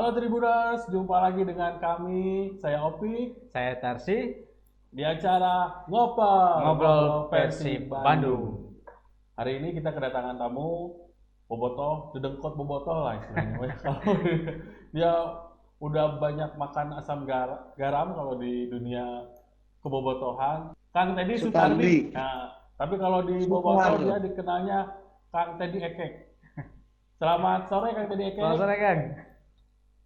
Halo Tribuners, jumpa lagi dengan kami, saya Opi, Saya Tarsi, di acara Ngobrol Persib Persib Bandung. Bandung. Hari ini kita kedatangan tamu, Bobotoh, dedengkot Bobotoh lah istilahnya. Kalau dia udah banyak makan asam garam kalau di dunia kebobotohan. Kang Teddy Sutardi. Sutardi. Nah, tapi kalau di Bobotoh dia Sutar. dikenalnya Kang Teddy Ekek. Selamat sore Kang Teddy Ekek. Selamat sore Kang.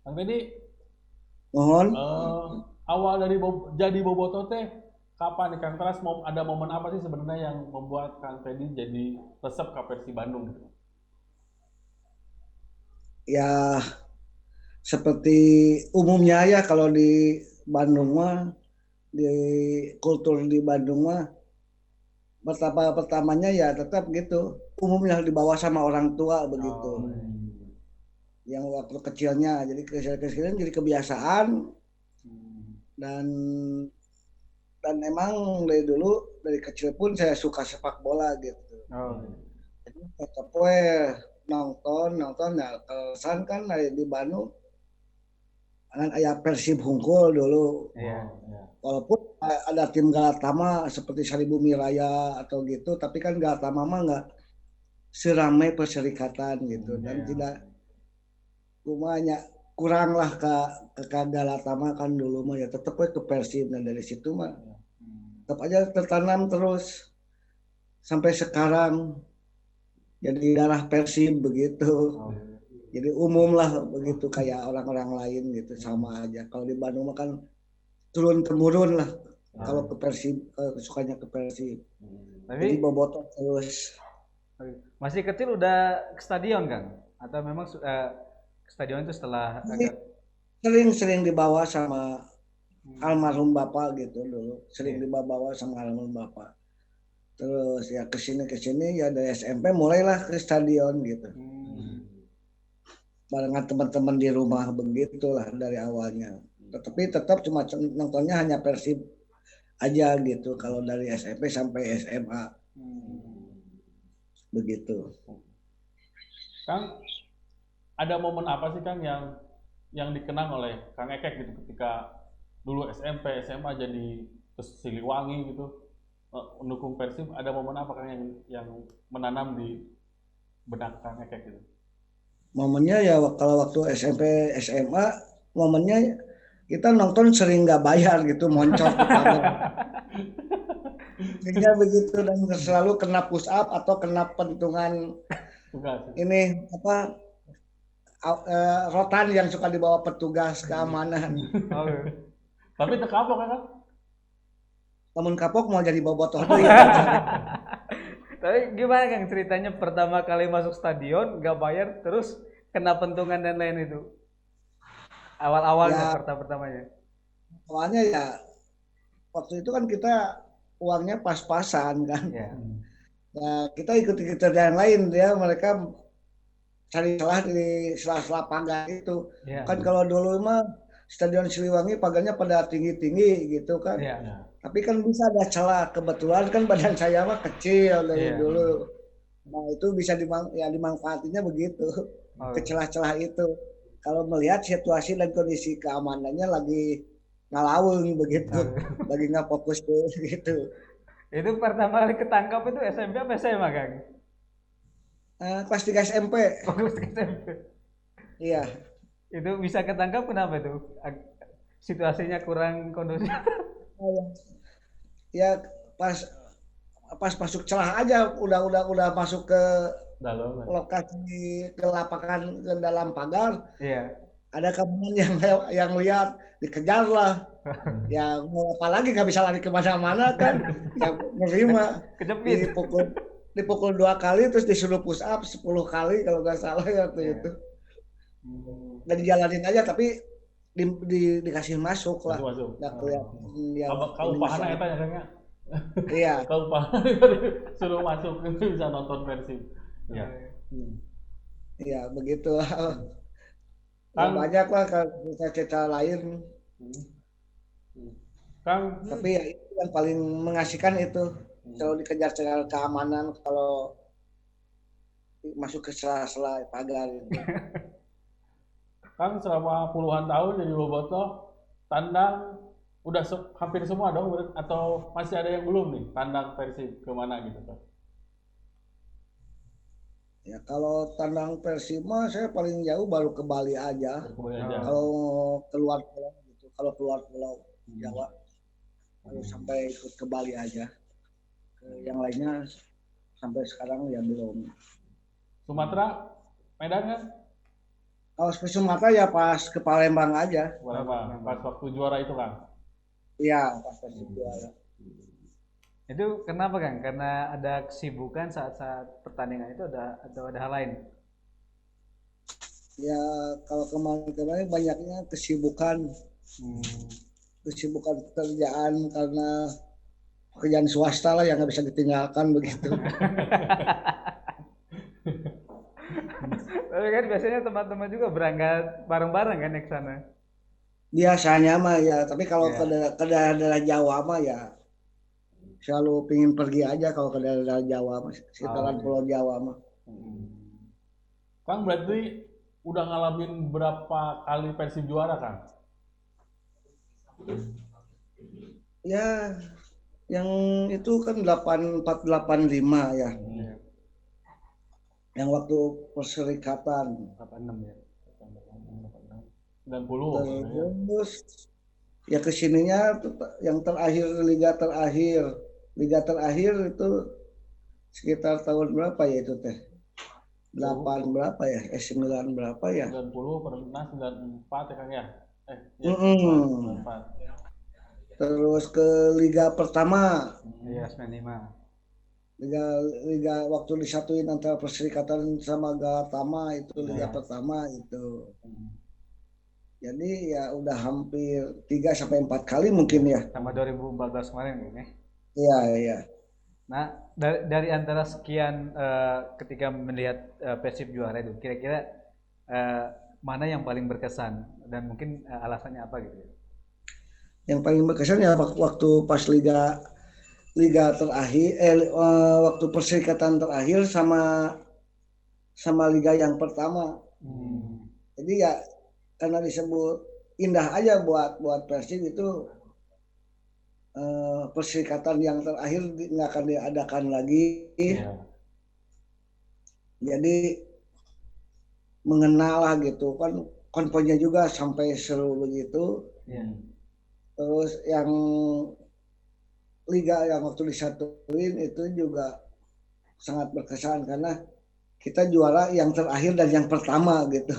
Kang Teddy, Mohon. awal dari jadi Bobotoh teh kapan nih Kang? Terus ada momen apa sih sebenarnya yang membuat Kang Teddy jadi resep ke Persib Bandung gitu? Ya seperti umumnya ya kalau di Bandung mah, di kultur di Bandung mah pertamanya ya tetap gitu. Umumnya dibawa sama orang tua begitu. Yang waktu kecilnya jadi kecil-kecilnya jadi kebiasaan dan emang dari dulu dari kecil pun saya suka sepak bola gitu. Jadi tetap nonton ya kesan kan di Bandung kan aya Persib Hungkul dulu. Iya. Walaupun ada tim Galatama seperti Saribumi Raya atau gitu, tapi kan Galatama mah nggak seramai Perserikatan gitu dan tidak rumahnya kurang lah ke Galatama kan dulu mah ya tetap ke Persib dan dari situ mah tetap aja tertanam terus sampai sekarang jadi darah Persib begitu. Jadi umum lah begitu kayak orang-orang lain gitu sama aja. Kalau di Bandung mah kan turun temurun lah. Kalau ke Persib sukanya ke Persib. Jadi Tapi bobotoh terus. masih kecil udah ke stadion Kang? Atau memang ke stadion itu setelah agak Sering dibawa sama almarhum bapak gitu dulu. Sering dibawa sama almarhum bapak. Terus ya kesini ya dari SMP mulailah ke stadion gitu. Barengan teman-teman di rumah begitulah dari awalnya. Tetapi tetap cuma nontonnya hanya Persib aja gitu kalau dari SMP sampai SMA begitu. Kang, ada momen apa sih Kang yang dikenang oleh Kang Ekek gitu ketika dulu SMP, SMA jadi ke Siliwangi gitu mendukung Persib, ada momen apa Kang yang menanam di benak Kang Ekek gitu? Momennya ya kalau waktu SMP SMA momennya kita nonton sering nggak bayar gitu moncot ke pagar. Sehingga begitu dan selalu kena push up atau kena pentungan ini apa rotan yang suka dibawa petugas keamanan. Tapi itu kapok kan? Namun kapok mau jadi bobotoh tuh ya. Tapi gimana Kang ceritanya pertama kali masuk stadion nggak bayar terus kena pentungan dan lain itu? Awal-awalnya Ya, pertamanya. awalnya ya waktu itu kan kita uangnya pas-pasan kan. Iya. Nah, kita ikut-ikutan yang lain ya mereka cari celah di sela-sela pagar itu. Iya. Kan kalau dulu mah Stadion Siliwangi pagarnya pada tinggi-tinggi gitu kan. Iya. Tapi kan bisa ada celah. Kebetulan kan badan saya mah kecil dari Iya. dulu. Nah, itu bisa dimanfaatinya begitu. Ke celah-celah itu. Kalau melihat situasi dan kondisi keamanannya lagi ngalawung begitu. Lagi nggak fokus tuh gitu. Itu pertama kali ketangkap itu SMP apa SMA Kang? Kelas 3 SMP. Fokus ke SMP. Iya. Itu bisa ketangkap kenapa itu? Situasinya kurang kondusif. Ya pas masuk celah aja udah masuk ke Dalam. lokasi ke lapangan ke dalam pagar. Iya. Ada keamanan yang lihat dikejar lah. Ya mau apa lagi nggak bisa lari kemana-mana kan? Ya menerima. Kejepit. Dipukul 2 kali terus disuruh push up 10 kali kalau nggak salah waktu itu. Dan dijalanin aja tapi dikasih masuk lah. Masuk. Nggak kelihatan. Kau pahana eta ya Kang? Iya. Kau pahana suruh masuk bisa nonton Persib. Iya. Iya begitu. Ya, banyak lah cerita lain. Kang. Tapi ya itu yang paling mengasihkan itu. Kalau dikejar-kejar keamanan kalau masuk ke sela-sela pagar itu. Kang selama puluhan tahun jadi bobotoh, tandang udah hampir semua dong, atau masih ada yang belum nih tandang Persib kemana gitu kan? Ya kalau tandang Persib mah saya paling jauh baru ke Bali aja. Kemudian aja. Kalau keluar pulau gitu, kalau keluar pulau Jawa baru sampai ikut ke Bali aja. Ke yang lainnya sampai sekarang ya belum. Sumatera, Medan kan? Kalau seperti Sumatera ya pas ke Palembang aja. Berapa? Pas waktu juara itu kan? Iya, pas Persib juara. Itu kenapa Kang? Karena ada kesibukan saat-saat pertandingan itu atau ada hal lain? Ya kalau kemarin-kemarin banyaknya kesibukan pekerjaan karena pekerjaan swasta lah yang nggak bisa ditinggalkan begitu. Tapi kan biasanya teman-teman juga berangkat bareng-bareng kan ke sana. Biasanya mah ya, tapi kalau Ya. ke daerah Jawa mah ya selalu pingin pergi aja kalau ke daerah Jawa mah, sekitaran Pulau Jawa mah. Kang berarti udah ngalamin berapa kali Persib juara Kang? Ya, yang itu kan 8485 ya, yang waktu perserikatan. 86 ya. 90. Terus ya kesininya yang terakhir liga terakhir itu sekitar tahun berapa ya itu teh? 8 berapa ya? 9 berapa ya? 90 pernah 94 ya Kang ya? Ya, Mm-mm. 94. Terus ke liga pertama, Iya, 95. liga waktu disatuin antara Perserikatan sama Galatama itu liga Iya. pertama itu. Jadi ya udah hampir 3 sampai 4 kali mungkin ya. Sama 2014 kemarin ini. Iya, iya. Nah, dari antara sekian ketika melihat Persib juara itu, kira-kira mana yang paling berkesan dan mungkin alasannya apa gitu? Yang paling berkesan ya waktu pas liga terakhir waktu Perserikatan terakhir sama liga yang pertama. Jadi ya karena disebut indah aja buat Persib itu Perserikatan yang terakhir nggak akan diadakan lagi. Jadi mengenal lah gitu kan konvoynya juga sampai seru begitu. Terus yang liga yang waktu disatuin itu juga sangat berkesan karena kita juara yang terakhir dan yang pertama gitu.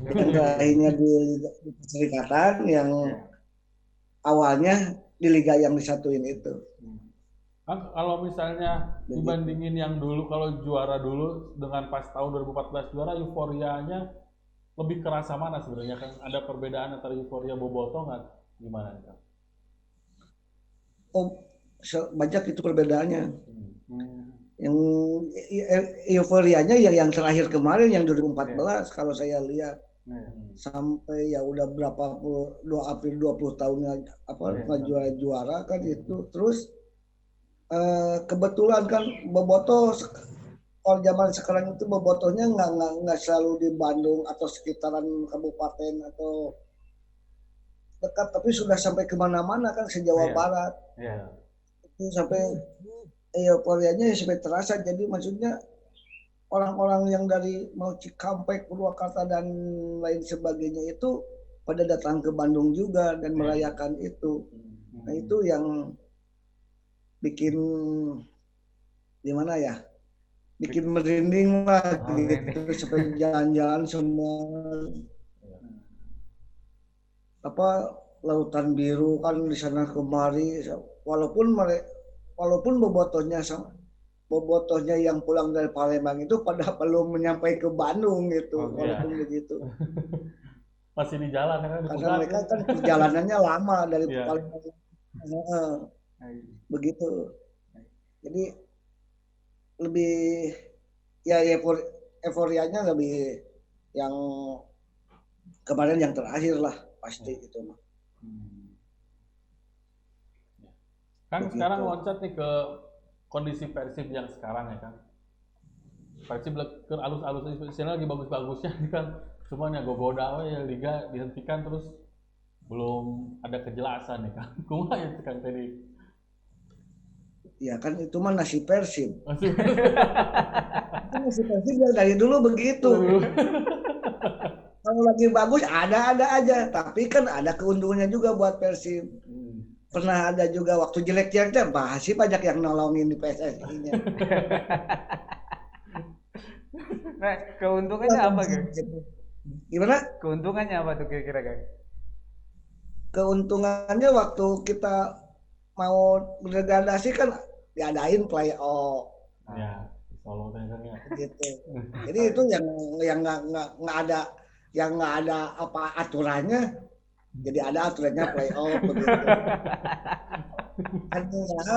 Yang terakhirnya di Perserikatan, yang awalnya di liga yang disatuin itu. Kan kalau misalnya dibandingin yang dulu, kalau juara dulu dengan pas tahun 2014 juara, euforianya lebih kerasa mana sebenarnya kan? Ada perbedaan antara euforia bobotoh nggak? Gimana Kang? Oh, banyak itu perbedaannya. Yang euforianya yang terakhir kemarin yang 2014 kalau saya lihat sampai ya udah berapa 20 tahunnya nggak juara kan itu. Terus kebetulan kan bobotoh kalau zaman sekarang itu bobotohnya nggak selalu di Bandung atau sekitaran kabupaten atau dekat, tapi sudah sampai kemana-mana kan se-Jawa Barat. Itu sampai euforianya sampai terasa. Jadi maksudnya orang-orang yang dari mau Cikampek, Purwakarta dan lain sebagainya itu pada datang ke Bandung juga dan merayakan itu. Nah itu yang bikin gimana ya? Bikin merinding lah gitu sampai jalan-jalan semua lautan biru kan di sana kemari, walaupun bobotohnya yang pulang dari Palembang itu pada belum menyampai ke Bandung gitu, walaupun begitu. Masih di jalan kan? Karena mereka kan perjalanannya lama dari Palembang. Begitu. Jadi lebih ya euforianya lebih yang kemarin yang terakhir lah pasti gitu mah. Kan sekarang loncat nih ke kondisi Persib yang sekarang ya kan. Persib ke alus-alus istilahnya lagi bagus-bagusnya nih kan. cuman ya gogoda we ya liga dihentikan terus belum ada kejelasan nih Kang. Kumaha ya Kang tadi? Ya kan itu mah nasib Persib. Masih Itu nasib Persib dari dulu begitu. Kalau lagi bagus ada aja, tapi kan ada keuntungannya juga buat Persib. Pernah ada juga waktu jelek-jeleknya Persib banyak yang nolongin di PSSI-nya. Nah, keuntungannya apa, Kang? Gimana? Keuntungannya apa tuh kira-kira, Kang? Keuntungannya waktu kita mau berdegradasi kan diadain playoff ya, Solo teh Kang ya. gitu. Jadi itu yang nggak ada apa aturannya, jadi ada aturannya playoff begitu. Artinya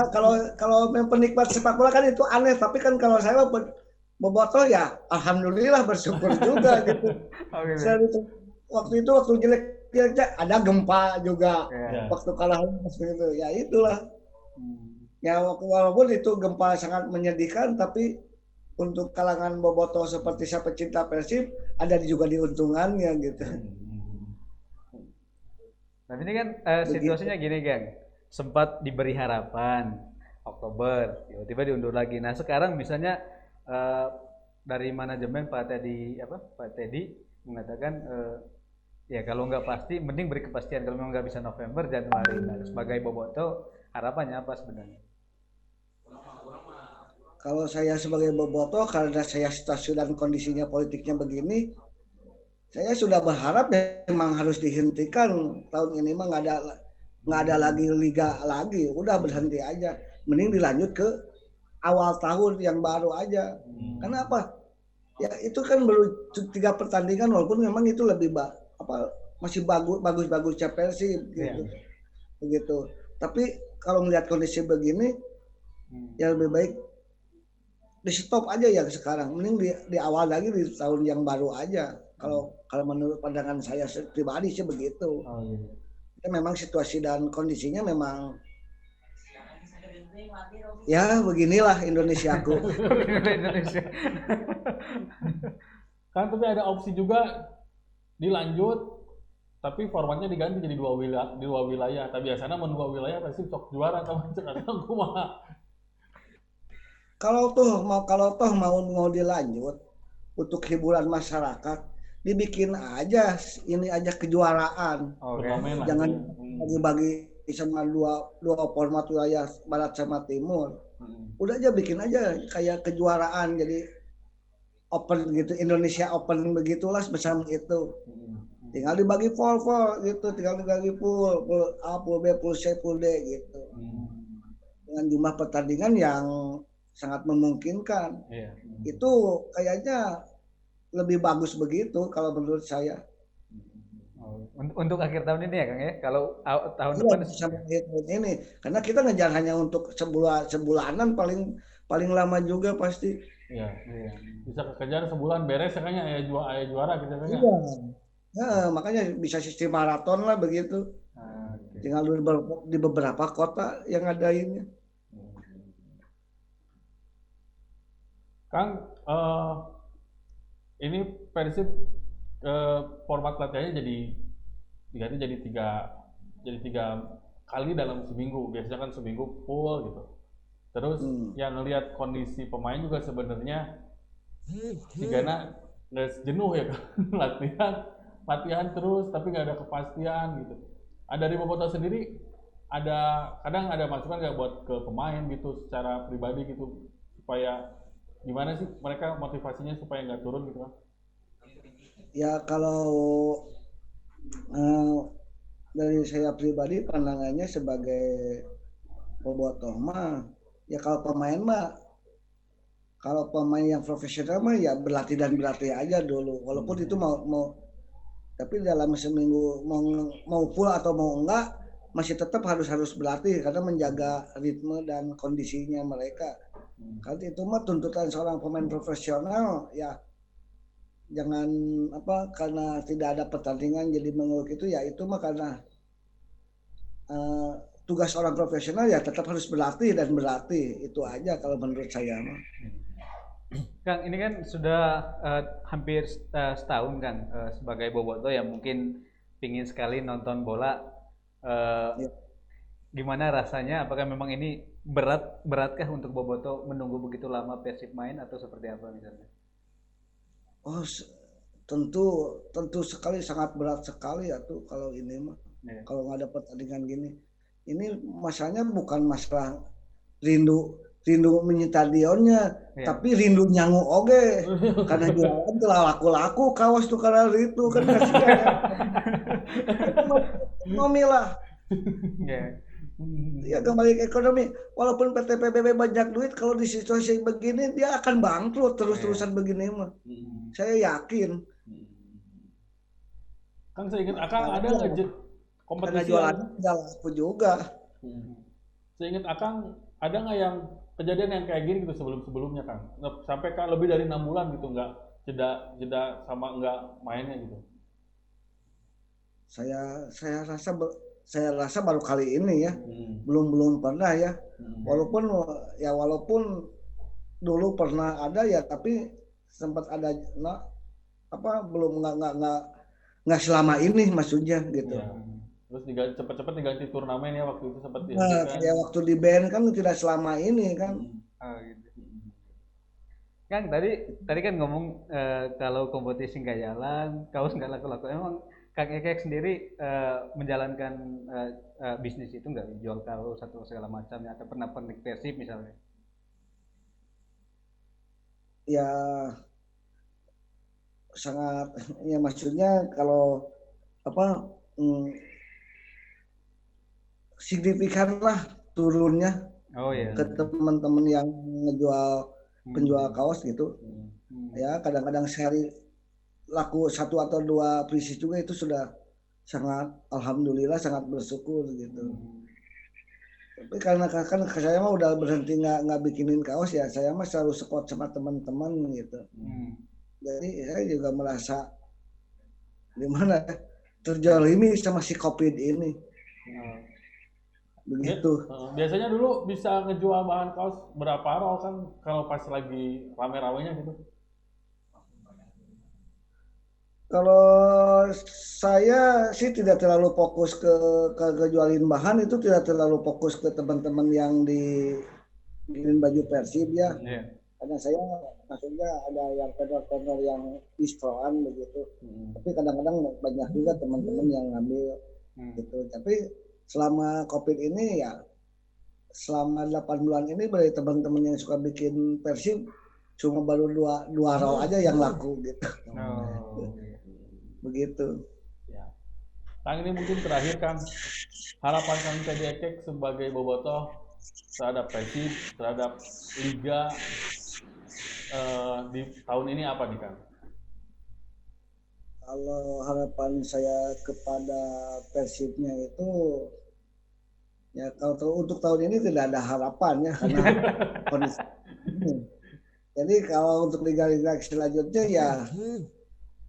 kalau penikmat sepak bola kan itu aneh, tapi kan kalau saya bobotoh ya alhamdulillah bersyukur juga gitu. Oh, gitu. Waktu jelek ada gempa juga. Ya. Waktu kalah itu ya itulah. Ya walaupun itu gempa sangat menyedihkan, tapi untuk kalangan bobotoh seperti saya pecinta Persib ada juga diuntungannya gitu. Nah ini kan situasinya gini, Kang. Sempat diberi harapan Oktober, tiba-tiba diundur lagi. Nah sekarang misalnya dari manajemen Pak Teddy mengatakan ya kalau nggak pasti, mending beri kepastian. Kalau memang nggak bisa November, Januari. Nah, sebagai bobotoh harapannya apa sebenarnya? Kalau saya sebagai bobotoh, karena saya situasi dan kondisinya politiknya begini, saya sudah berharap memang harus dihentikan tahun ini mah nggak ada lagi liga lagi, udah berhenti aja. Mending dilanjut ke awal tahun yang baru aja. Kenapa? Ya itu kan baru 3 pertandingan, walaupun memang itu lebih masih bagus-bagusnya Persib gitu. Begitu. Tapi kalau melihat kondisi begini, ya lebih baik di stop aja ya sekarang. Mending di awal lagi di tahun yang baru aja. Kalau menurut pandangan saya pribadi sih begitu. Oh, gitu. Ya, memang situasi dan kondisinya memang ya beginilah Indonesiaku. Indonesia. Kan tapi ada opsi juga dilanjut tapi formatnya diganti jadi dua wilayah. Tapi biasanya mau 2 wilayah pasti sok juara sama sekarang kumaha. Kalau toh mau dilanjut untuk hiburan masyarakat, dibikin aja ini aja kejuaraan. Oke. Jangan bagi-bagi sama dua format wilayah barat sama timur. Udah aja bikin aja kayak kejuaraan, jadi open gitu, Indonesia Open begitulah bersama itu. Tinggal dibagi pool gitu, tinggal dibagi pool A, pool B, pool C, pool D gitu. Dengan jumlah pertandingan yang sangat memungkinkan. Itu kayaknya lebih bagus begitu kalau menurut saya. Untuk akhir tahun ini ya, Kang ya. Kalau tahun Iya, depan sampai akhir tahun ini, karena kita ngejar hanya untuk sebulanan paling lama juga pasti. Iya. Bisa kekejar sebulan beres ya kayaknya ayah juara gitu kan. Iya. Nah, makanya bisa sistem maraton lah begitu. Tinggal di beberapa kota yang adainnya. Kang, ini Persib format latihannya diganti jadi tiga kali dalam seminggu. Biasanya kan seminggu full gitu. Terus yang ngelihat kondisi pemain juga sebenarnya Sigana nggak jenuh ya kan latihan terus tapi nggak ada kepastian gitu. Dari Bobotoh sendiri kadang ada masukan nggak buat ke pemain gitu secara pribadi gitu supaya gimana sih mereka motivasinya supaya nggak turun gitu kan? Ya kalau dari saya pribadi pandangannya sebagai bobotoh mah ya kalau pemain yang profesional mah ya berlatih aja dulu, walaupun itu mau tapi dalam seminggu mau full atau mau enggak masih tetap harus berlatih karena menjaga ritme dan kondisinya mereka. Kan itu mah tuntutan seorang pemain profesional ya. Jangan karena tidak ada pertandingan jadi mengeluh itu ya, itu mah karena tugas orang profesional ya tetap harus berlatih itu aja kalau menurut saya mah. Kang, ini kan sudah hampir setahun Kang sebagai bobotoh yang mungkin pingin sekali nonton bola. Eh, Ya. Gimana rasanya? Apakah memang ini beratkah untuk bobotoh menunggu begitu lama Persib main atau seperti apa misalnya? Oh, tentu tentu sekali, sangat berat sekali ya tuh kalau ini mah, Ya. kalau nggak ada pertandingan gini. Ini masalahnya bukan masalah rindu rindu menyi stadionnya, Ya. tapi rindu nyangu oge karena jualan telah laku-laku kaos tuh karena itu kan kasihan ya. Ekonomi lah, Ya. ya kembali ke ekonomi. Walaupun PT PBB banyak duit, kalau di situasi begini dia akan bangkrut terus-terusan begini mah. Saya yakin. Kang saya ingat Akang ada Karena, nggak karena kompetisi jualan yang tidak laku juga. saya ingat Akang ada nggak yang kejadian yang kayak gini gitu sebelumnya Kang sampai kan lebih dari 6 bulan gitu nggak jeda jeda sama nggak mainnya gitu. Saya rasa saya rasa baru kali ini ya, Hmm. belum pernah ya. Hmm. Walaupun dulu pernah ada ya, tapi sempat ada belum nggak selama ini maksudnya gitu. Ya. Terus cepet-cepet diganti turnamen ya waktu itu sempat Nah, dihentikan. kayak waktu di band kan tidak selama ini kan. Oh, gitu. Kang, tadi kan ngomong kalau kompetisi nggak jalan, kaos nggak laku-laku. Emang Kang Ekek sendiri menjalankan bisnis itu nggak jual kaos atau segala macamnya atau pernah pernik Persib misalnya? Ya sangat, ya maksudnya kalau apa mm, signifikan lah turunnya Oh ya. ke teman-teman yang ngejual penjual kaos gitu. Hmm. Ya kadang-kadang sehari laku satu atau dua pieces juga, itu sudah sangat, alhamdulillah, sangat bersyukur gitu. Tapi karena kan saya mah udah berhenti nggak bikinin kaos ya, saya mah selalu support sama teman-teman gitu. Jadi saya juga merasa gimana ya, terjalimi sama si COVID ini begitu. Biasanya dulu bisa ngejual bahan kaos berapa roll kan kalau pas lagi rame-ramenya gitu. Kalau saya sih tidak terlalu fokus ke jualin bahan, itu tidak terlalu fokus ke teman-teman yang bikinin baju Persib ya. Iya. Karena saya maksudnya ada yang vendor-vendor yang distroan begitu. Tapi kadang-kadang banyak juga teman-teman yang ngambil gitu. Tapi selama COVID ini ya, selama 8 bulan ini dari teman-teman yang suka bikin Persib cuma baru dua roll aja yang laku gitu. Oh. Begitu. Ya. Kang ini mungkin terakhir Kang, harapan Kang Teddy Ekek sebagai bobotoh terhadap Persib, terhadap Liga di tahun ini apa nih Kang? Kalau harapan saya kepada Persibnya itu, ya kalau untuk tahun ini tidak ada harapan ya karena kondisi ini. Jadi kalau untuk liga-liga selanjutnya ya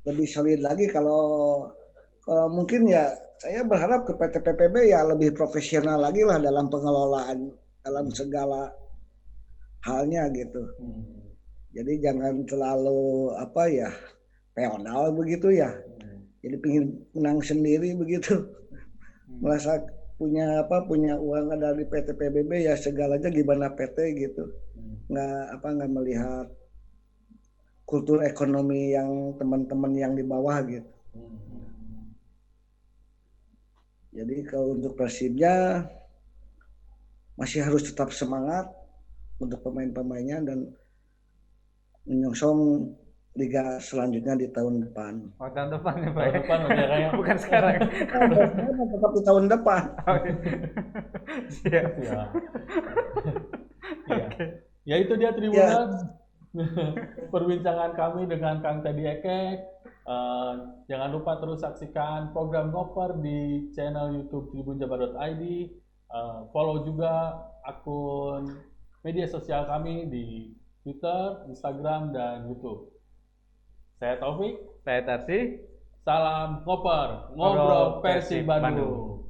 lebih solid lagi. Kalau mungkin ya saya berharap ke PT PPB ya lebih profesional lagi lah dalam pengelolaan dalam segala halnya gitu. Jadi jangan terlalu peonal begitu ya. Jadi pingin menang sendiri begitu. Merasa punya uang ada di PT PBB ya segalanya gimana PT gitu. Nggak melihat kultur ekonomi yang teman-teman yang di bawah gitu. Jadi kalau untuk Persibnya masih harus tetap semangat untuk pemain-pemainnya dan menyongsong liga selanjutnya di tahun depan. Oh, tahun depan ya Pak. Tahun depan udah kayak Bukan sekarang. Tetap di tahun depan. Siap. ya. Ya. Ya itu dia Tribunan. Perbincangan kami dengan Kang Teddy Ekek. Jangan lupa terus saksikan program Ngoper di channel YouTube tribunjabar.id. Follow juga akun media sosial kami di Twitter, Instagram, dan YouTube. Saya Taufik. Saya Tarsi. Salam Ngoper, ngobrol Persib Bandung.